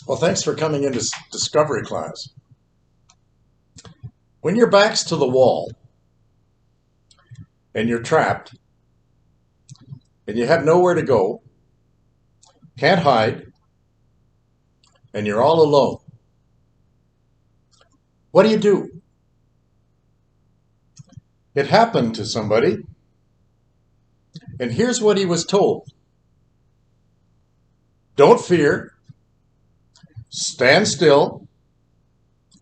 Well, thanks for coming into Discovery class. When your back's to the wall and you're trapped and you have nowhere to go, can't hide, and you're all alone, what do? It happened to somebody, and here's what he was told. Don't fear. Stand still,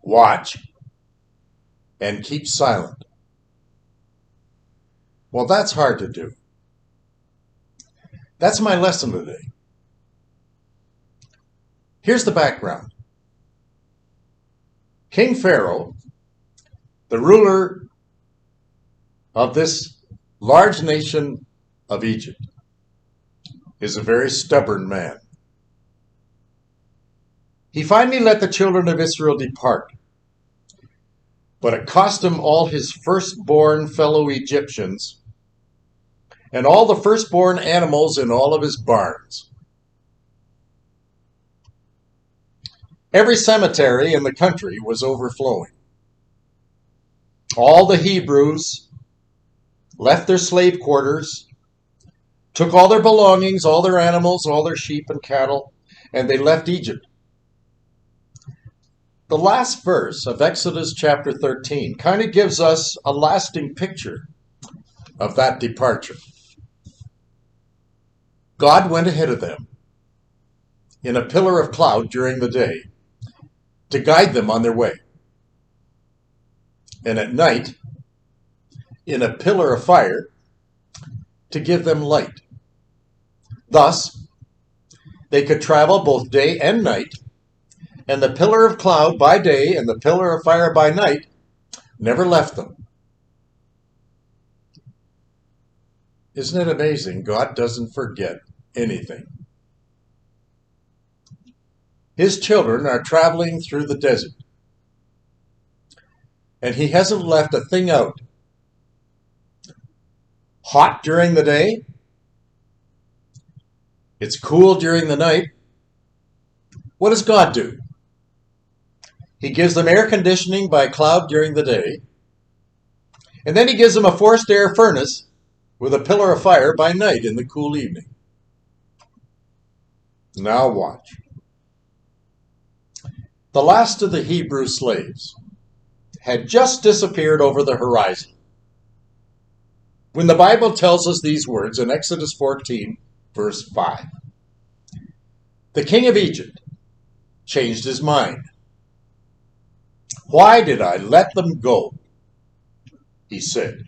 watch, and keep silent. Well, that's hard to do. That's my lesson today. Here's the background. King Pharaoh, the ruler of this large nation of Egypt, is a very stubborn man. He finally let the children of Israel depart, but it cost him all his firstborn fellow Egyptians and all the firstborn animals in all of his barns. Every cemetery in the country was overflowing. All the Hebrews left their slave quarters, took all their belongings, all their animals, all their sheep and cattle, and they left Egypt. The last verse of Exodus chapter 13 kind of gives us a lasting picture of that departure. God went ahead of them in a pillar of cloud during the day to guide them on their way, and at night in a pillar of fire to give them light. Thus, they could travel both day and night, and the pillar of cloud by day and the pillar of fire by night never left them. Isn't it amazing? God doesn't forget anything. His children are traveling through the desert, and he hasn't left a thing out. Hot during the day, it's cool during the night. What does God do? He gives them air conditioning by cloud during the day, and then he gives them a forced air furnace with a pillar of fire by night in the cool evening. Now watch. The last of the Hebrew slaves had just disappeared over the horizon when the Bible tells us these words in Exodus 14, verse 5. The king of Egypt changed his mind. Why did I let them go? He said.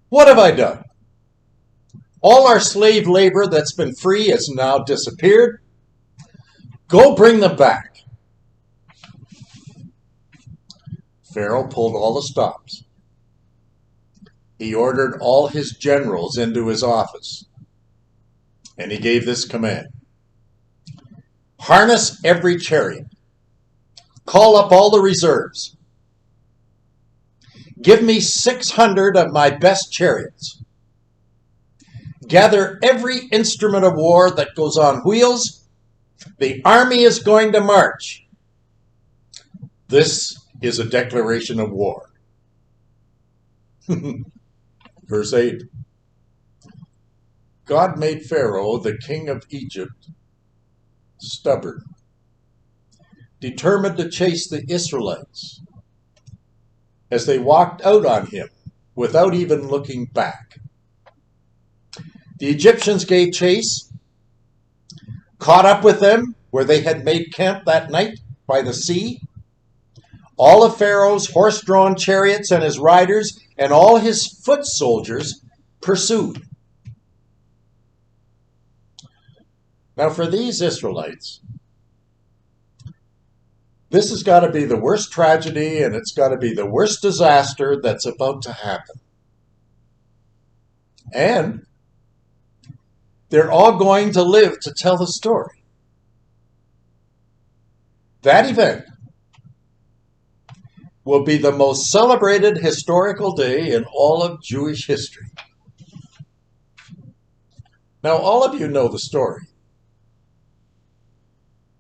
What have I done? All our slave labor that's been free has now disappeared. Go bring them back. Pharaoh pulled all the stops. He ordered all his generals into his office, and he gave this command. Harness every chariot. Call up all the reserves. Give me 600 of my best chariots. Gather every instrument of war that goes on wheels. The army is going to march. This is a declaration of war. Verse 8. God made Pharaoh, the king of Egypt, stubborn, determined to chase the Israelites as they walked out on him without even looking back. The Egyptians gave chase, caught up with them where they had made camp that night by the sea. All of Pharaoh's horse-drawn chariots and his riders and all his foot soldiers pursued. Now for these Israelites, this has got to be the worst tragedy and it's got to be the worst disaster that's about to happen. And they're all going to live to tell the story. That event will be the most celebrated historical day in all of Jewish history. Now, all of you know the story.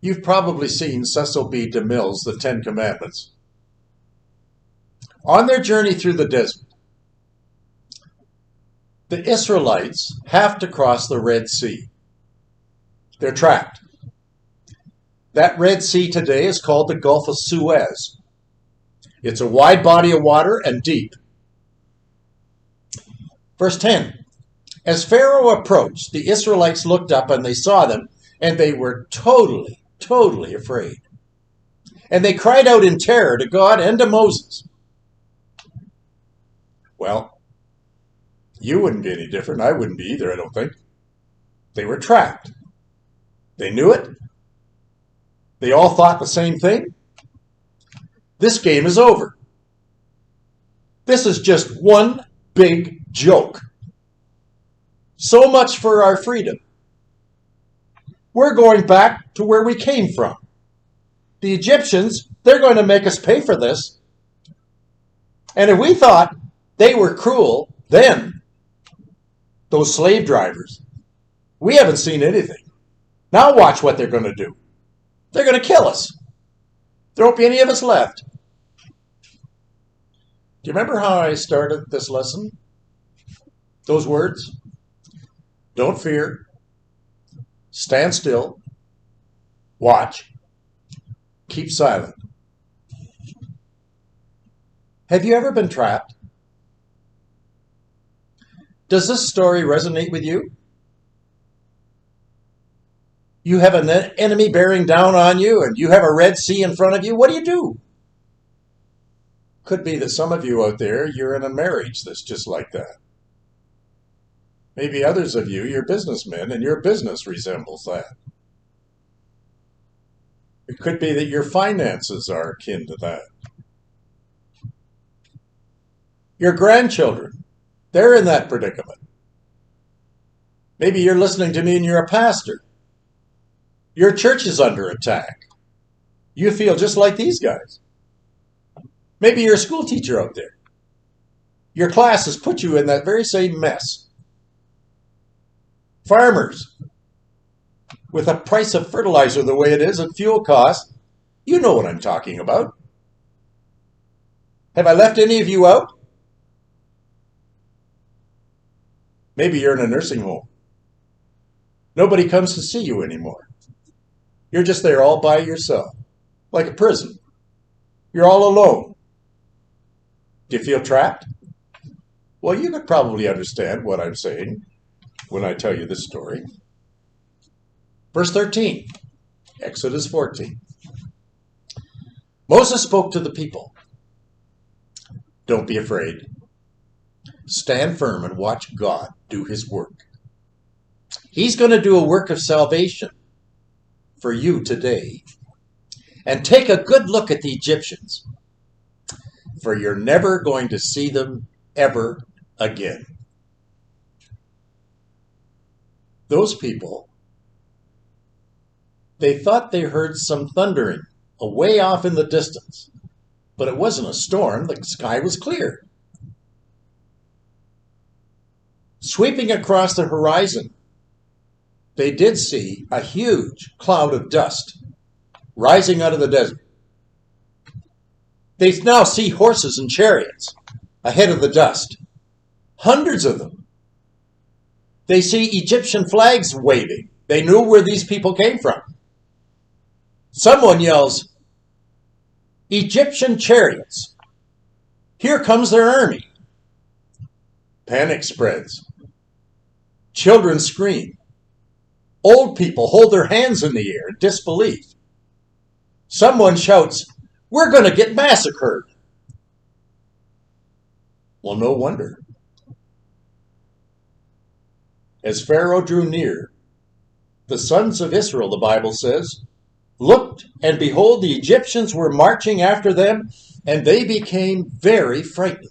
You've probably seen Cecil B. DeMille's The Ten Commandments. On their journey through the desert, the Israelites have to cross the Red Sea. They're trapped. That Red Sea today is called the Gulf of Suez. It's a wide body of water and deep. Verse 10, as Pharaoh approached, the Israelites looked up and they saw them, and they were totally afraid. And they cried out in terror to God and to Moses. Well, you wouldn't be any different. I wouldn't be either, I don't think. They were trapped. They knew it. They all thought the same thing. This game is over. This is just one big joke. So much for our freedom. We're going back to where we came from. The Egyptians, they're going to make us pay for this. And if we thought they were cruel then, those slave drivers, we haven't seen anything. Now watch what they're going to do. They're going to kill us. There won't be any of us left. Do you remember how I started this lesson? Those words? Don't fear. Stand still. Watch. Keep silent. Have you ever been trapped? Does this story resonate with you? You have an enemy bearing down on you and you have a Red Sea in front of you. What do? Could be that some of you out there, you're in a marriage that's just like that. Maybe others of you, you're businessmen and your business resembles that. It could be that your finances are akin to that. Your grandchildren, they're in that predicament. Maybe you're listening to me and you're a pastor. Your church is under attack. You feel just like these guys. Maybe you're a school teacher out there. Your class has put you in that very same mess. Farmers, with the price of fertilizer the way it is and fuel costs, you know what I'm talking about. Have I left any of you out? Maybe you're in a nursing home. Nobody comes to see you anymore. You're just there all by yourself, like a prison. You're all alone. Do you feel trapped? Well, you could probably understand what I'm saying when I tell you this story. Verse 13, Exodus 14. Moses spoke to the people. Don't be afraid. Stand firm and watch God do his work. He's going to do a work of salvation for you today. And take a good look at the Egyptians, for you're never going to see them ever again. Those people, they thought they heard some thundering away off in the distance, but it wasn't a storm. The sky was clear. Sweeping across the horizon, they did see a huge cloud of dust rising out of the desert. They now see horses and chariots ahead of the dust. Hundreds of them. They see Egyptian flags waving. They knew where these people came from. Someone yells, Egyptian chariots. Here comes their army. Panic spreads. Children scream. Old people hold their hands in the air in disbelief. Someone shouts, we're going to get massacred. Well, no wonder. As Pharaoh drew near, the sons of Israel, the Bible says, looked, and behold, the Egyptians were marching after them, and they became very frightened.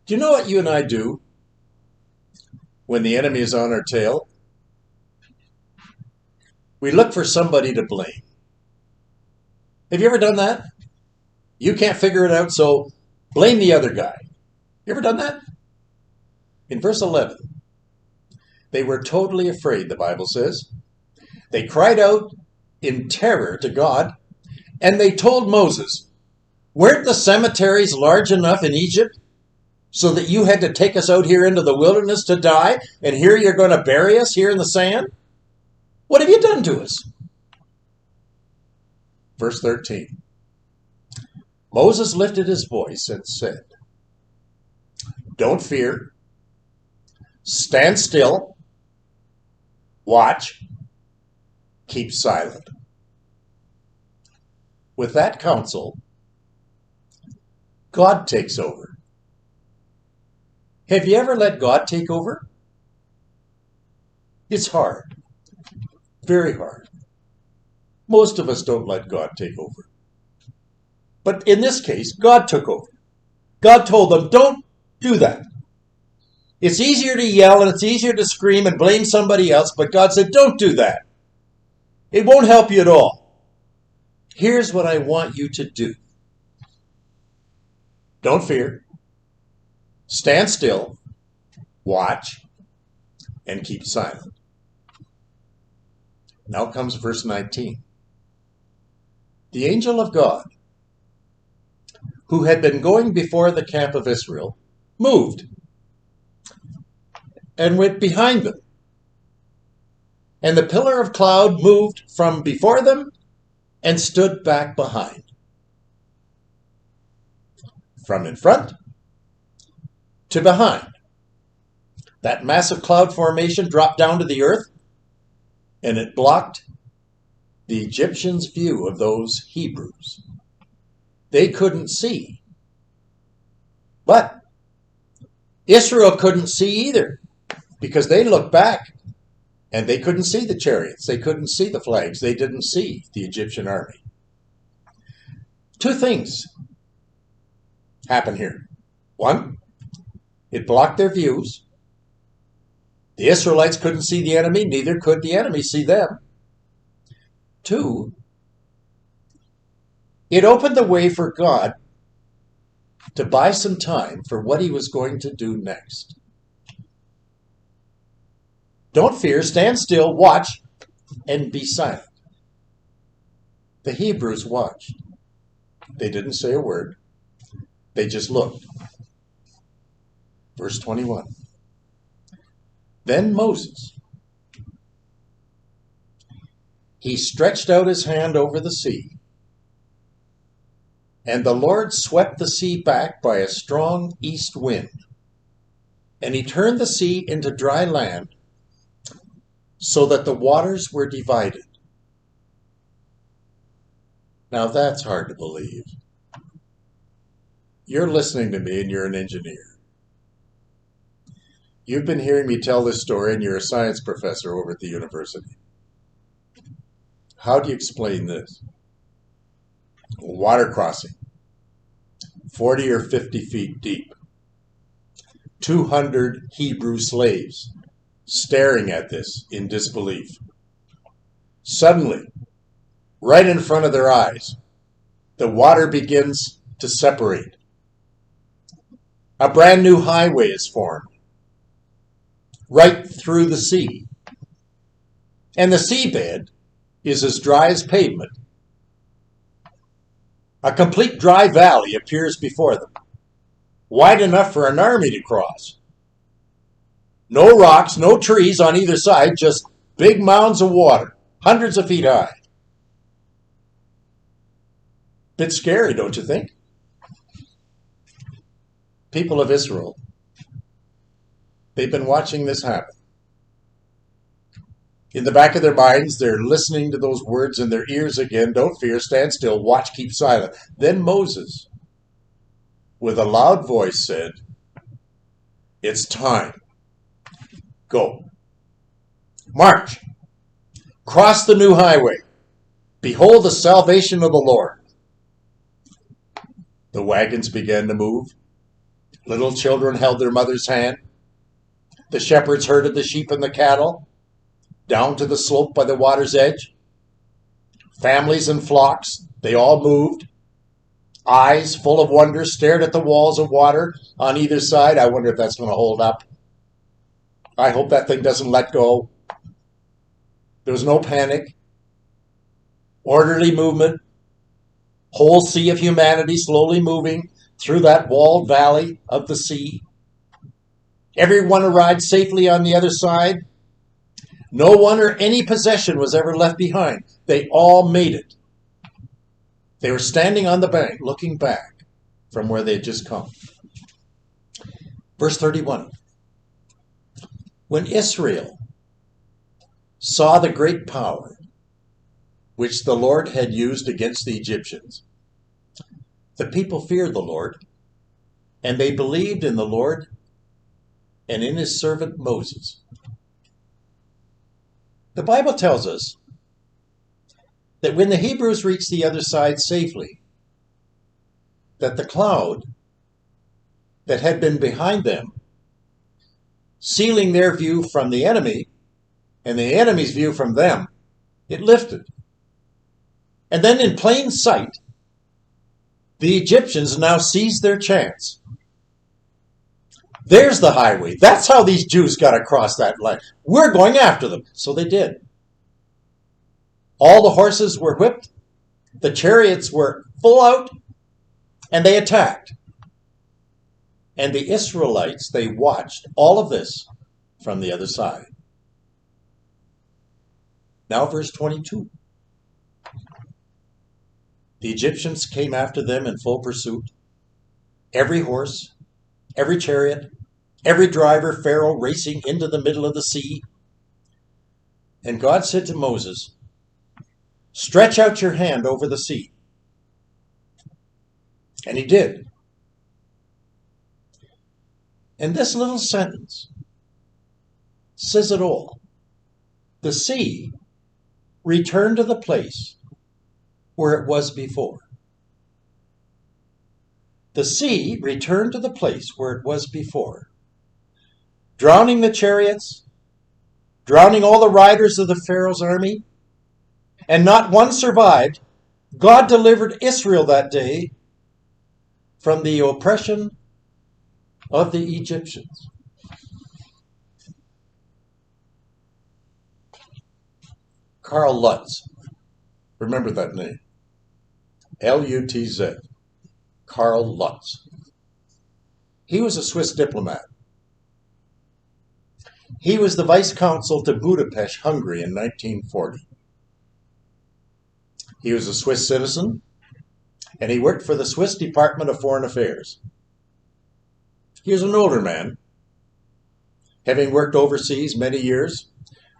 Do you know what you and I do when the enemy is on our tail? We look for somebody to blame. Have you ever done that? You can't figure it out, so blame the other guy. You ever done that? In verse 11, they were totally afraid, the Bible says. They cried out in terror to God, and they told Moses, "Weren't the cemeteries large enough in Egypt so that you had to take us out here into the wilderness to die, and here you're going to bury us here in the sand? What have you done to us?" Verse 13. Moses lifted his voice and said, "Don't fear. Stand still. Watch. Keep silent." With that counsel, God takes over. Have you ever let God take over? It's hard. Very hard. Most of us don't let God take over. But in this case, God took over. God told them, "Don't do that." It's easier to yell and it's easier to scream and blame somebody else, but God said, "Don't do that. It won't help you at all. Here's what I want you to do. Don't fear. Stand still. Watch. And keep silent." Now comes verse 19. The angel of God, who had been going before the camp of Israel, moved and went behind them. And the pillar of cloud moved from before them and stood back behind. From in front to behind. That massive cloud formation dropped down to the earth, and it blocked the Egyptians' view of those Hebrews. They couldn't see. But Israel couldn't see either, because they looked back and they couldn't see the chariots. They couldn't see the flags. They didn't see the Egyptian army. Two things happen here. One, it blocked their views. The Israelites couldn't see the enemy, neither could the enemy see them. Two, it opened the way for God to buy some time for what he was going to do next. Don't fear, stand still, watch, and be silent. The Hebrews watched. They didn't say a word. They just looked. Verse 21. Then Moses, he stretched out his hand over the sea, and the Lord swept the sea back by a strong east wind, and he turned the sea into dry land so that the waters were divided. Now that's hard to believe. You're listening to me and you're an engineer. You've been hearing me tell this story and you're a science professor over at the university. How do you explain this? Water crossing, 40 or 50 feet deep. 200 Hebrew slaves staring at this in disbelief. Suddenly, right in front of their eyes, the water begins to separate. A brand new highway is formed right through the sea. And the seabed is as dry as pavement. A complete dry valley appears before them, wide enough for an army to cross. No rocks, no trees on either side, just big mounds of water, hundreds of feet high. Bit scary, don't you think? People of Israel, they've been watching this happen. In the back of their minds, they're listening to those words in their ears again. Don't fear, stand still, watch, keep silent. Then Moses, with a loud voice, said, "It's time. Go. March. Cross the new highway. Behold the salvation of the Lord." The wagons began to move. Little children held their mother's hand. The shepherds herded the sheep and the cattle down to the slope by the water's edge. Families and flocks, they all moved. Eyes full of wonder stared at the walls of water on either side. I wonder if that's going to hold up. I hope that thing doesn't let go. There was no panic. Orderly movement. Whole sea of humanity slowly moving through that walled valley of the sea. Everyone arrived safely on the other side. No one or any possession was ever left behind. They all made it. They were standing on the bank looking back from where they had just come. Verse 31. When Israel saw the great power which the Lord had used against the Egyptians, the people feared the Lord, and they believed in the Lord and in his servant Moses. The Bible tells us that when the Hebrews reached the other side safely, that the cloud that had been behind them, sealing their view from the enemy and the enemy's view from them, it lifted. And then in plain sight, the Egyptians now seized their chance. There's the highway. That's how these Jews got across that line. We're going after them. So they did. All the horses were whipped. The chariots were full out. And they attacked. And the Israelites, they watched all of this from the other side. Now verse 22. The Egyptians came after them in full pursuit. Every horse, every chariot, every driver, Pharaoh racing into the middle of the sea. And God said to Moses, stretch out your hand over the sea. And he did. And this little sentence says it all. The sea returned to the place where it was before. The sea returned to the place where it was before, drowning the chariots, drowning all the riders of the Pharaoh's army, and not one survived. God delivered Israel that day from the oppression of the Egyptians. Karl Lutz. Remember that name. L-U-T-Z. Karl Lutz. He was a Swiss diplomat. He was the vice consul to Budapest, Hungary in 1940. He was a Swiss citizen, and he worked for the Swiss Department of Foreign Affairs. He was an older man, having worked overseas many years.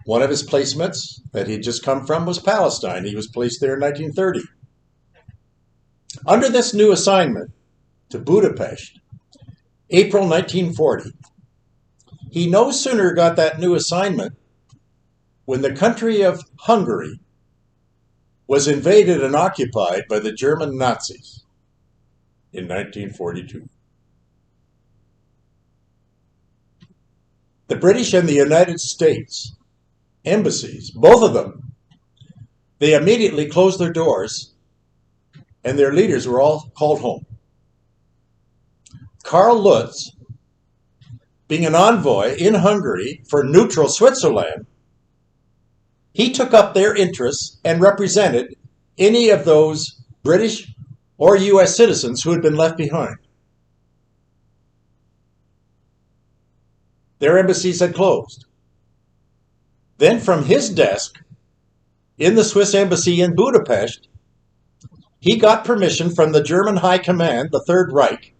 One of his placements that he'd just come from was Palestine. He was placed there in 1930. Under this new assignment to Budapest, April 1940, he no sooner got that new assignment when the country of Hungary was invaded and occupied by the German Nazis in 1942. The British and the United States embassies, both of them, they immediately closed their doors and their leaders were all called home. Karl Lutz, being an envoy in Hungary for neutral Switzerland, he took up their interests and represented any of those British or U.S. citizens who had been left behind. Their embassies had closed. Then from his desk in the Swiss embassy in Budapest, he got permission from the German High Command, the Third Reich,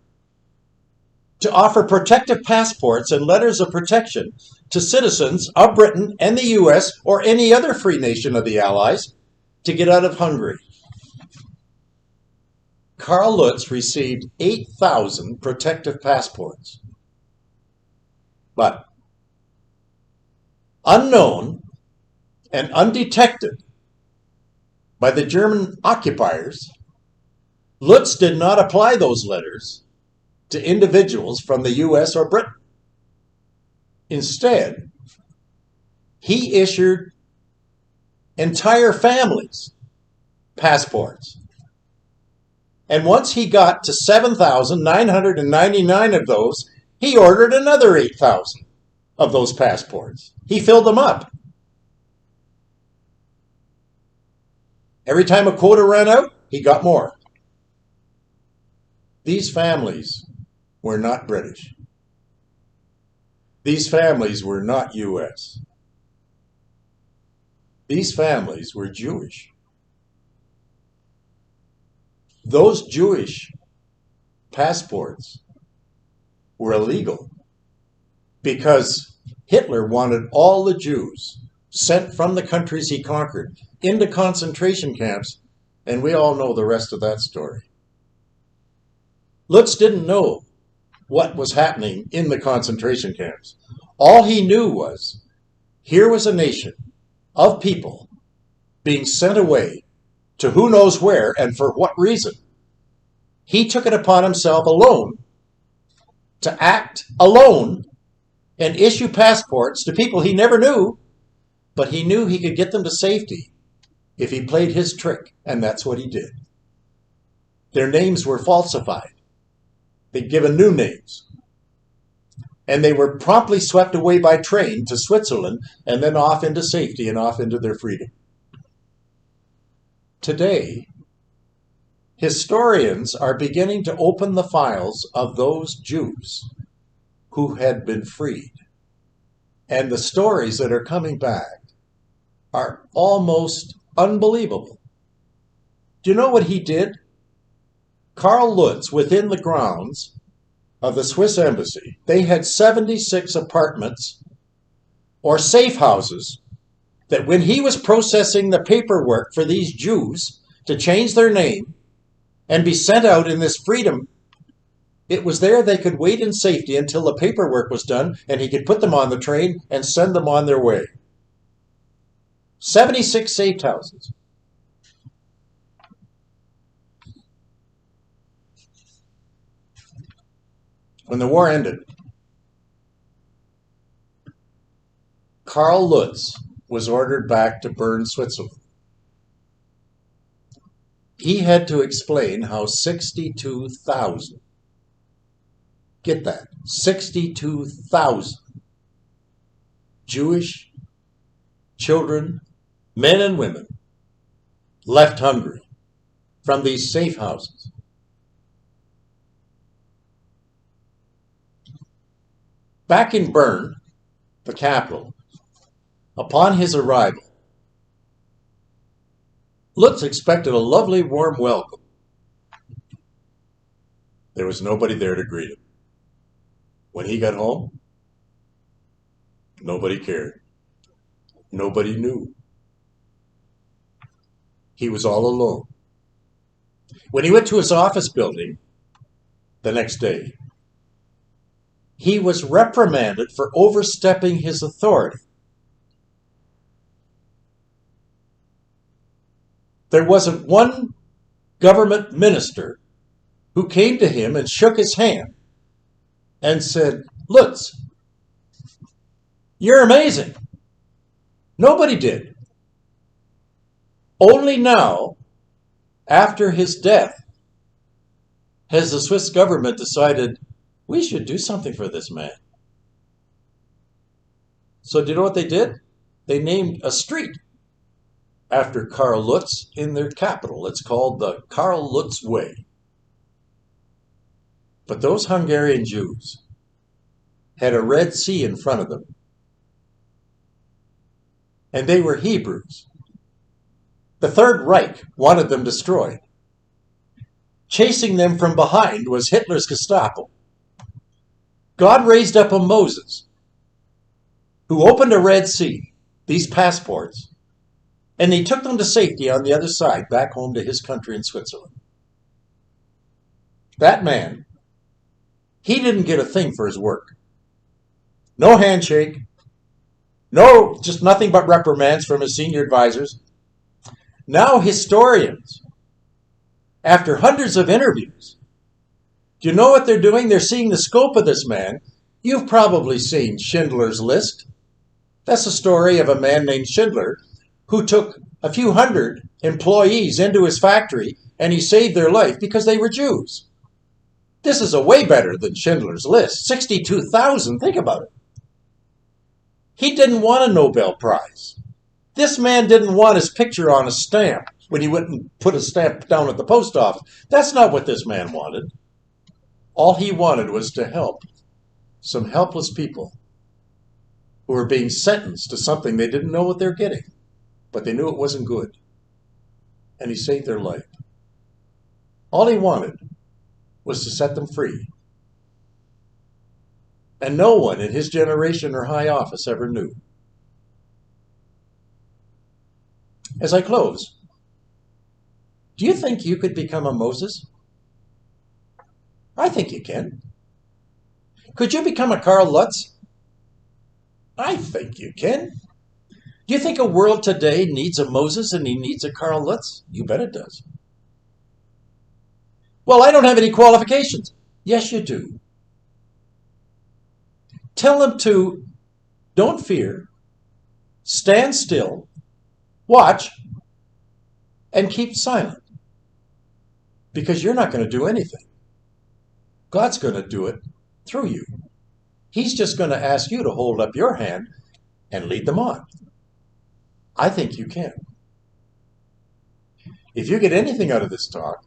to offer protective passports and letters of protection to citizens of Britain and the U.S. or any other free nation of the Allies to get out of Hungary. Karl Lutz received 8,000 protective passports. But unknown and undetected by the German occupiers, Lutz did not apply those letters to individuals from the U.S. or Britain. Instead, he issued entire families passports. And once he got to 7,999 of those, he ordered another 8,000 of those passports. He filled them up. Every time a quota ran out, he got more. These families were not British. These families were not U.S. These families were Jewish. Those Jewish passports were illegal because Hitler wanted all the Jews sent from the countries he conquered into concentration camps, and we all know the rest of that story. Lutz didn't know what was happening in the concentration camps. All he knew was here was a nation of people being sent away to who knows where and for what reason. He took it upon himself alone to act alone and issue passports to people he never knew, but he knew he could get them to safety if he played his trick, and that's what he did. Their names were falsified. They'd given new names. And they were promptly swept away by train to Switzerland and then off into safety and off into their freedom. Today, historians are beginning to open the files of those Jews who had been freed. And the stories that are coming back are almost unbelievable. Do you know what he did? Karl Lutz, within the grounds of the Swiss embassy, they had 76 apartments or safe houses that when he was processing the paperwork for these Jews to change their name and be sent out in this freedom, it was there they could wait in safety until the paperwork was done and he could put them on the train and send them on their way. 76 safe houses. When the war ended, Karl Lutz was ordered back to Bern, Switzerland. He had to explain how 62,000, get that, 62,000 Jewish children, men and women, left Hungary from these safe houses. Back in Bern, the capital, upon his arrival, Lutz expected a lovely warm welcome. There was nobody there to greet him. When he got home, nobody cared. Nobody knew. He was all alone. When he went to his office building the next day, he was reprimanded for overstepping his authority. There wasn't one government minister who came to him and shook his hand and said, "Lutz, you're amazing." Nobody did. Only now, after his death, has the Swiss government decided we should do something for this man. So do you know what they did? They named a street after Karl Lutz in their capital. It's called the Karl Lutz Way. But those Hungarian Jews had a Red Sea in front of them. And they were Hebrews. The Third Reich wanted them destroyed. Chasing them from behind was Hitler's Gestapo. God raised up a Moses who opened a Red Sea, these passports, and he took them to safety on the other side, back home to his country in Switzerland. That man, he didn't get a thing for his work. No handshake. No, just nothing but reprimands from his senior advisors. Now historians, after hundreds of interviews, do you know what they're doing? They're seeing the scope of this man. You've probably seen Schindler's List. That's a story of a man named Schindler who took a few hundred employees into his factory and he saved their life because they were Jews. This is a way better than Schindler's List. 62,000, think about it. He didn't want a Nobel Prize. This man didn't want his picture on a stamp when he went and put a stamp down at the post office. That's not what this man wanted. All he wanted was to help some helpless people who were being sentenced to something they didn't know what they're getting, but they knew it wasn't good. And he saved their life. All he wanted was to set them free. And no one in his generation or high office ever knew. As I close, do you think you could become a Moses? I think you can. Could you become a Carl Lutz? I think you can. Do you think a world today needs a Moses and he needs a Carl Lutz? You bet it does. Well, I don't have any qualifications. Yes, you do. Tell them to don't fear, stand still, watch, and keep silent. Because you're not going to do anything. God's going to do it through you. He's just going to ask you to hold up your hand and lead them on. I think you can. If you get anything out of this talk,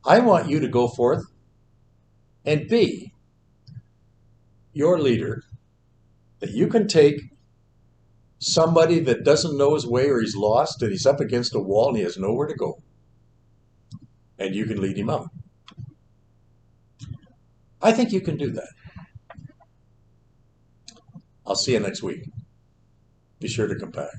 I want you to go forth and be your leader, that you can take somebody that doesn't know his way or he's lost and he's up against a wall and he has nowhere to go, and you can lead him out. I think you can do that. I'll see you next week. Be sure to come back.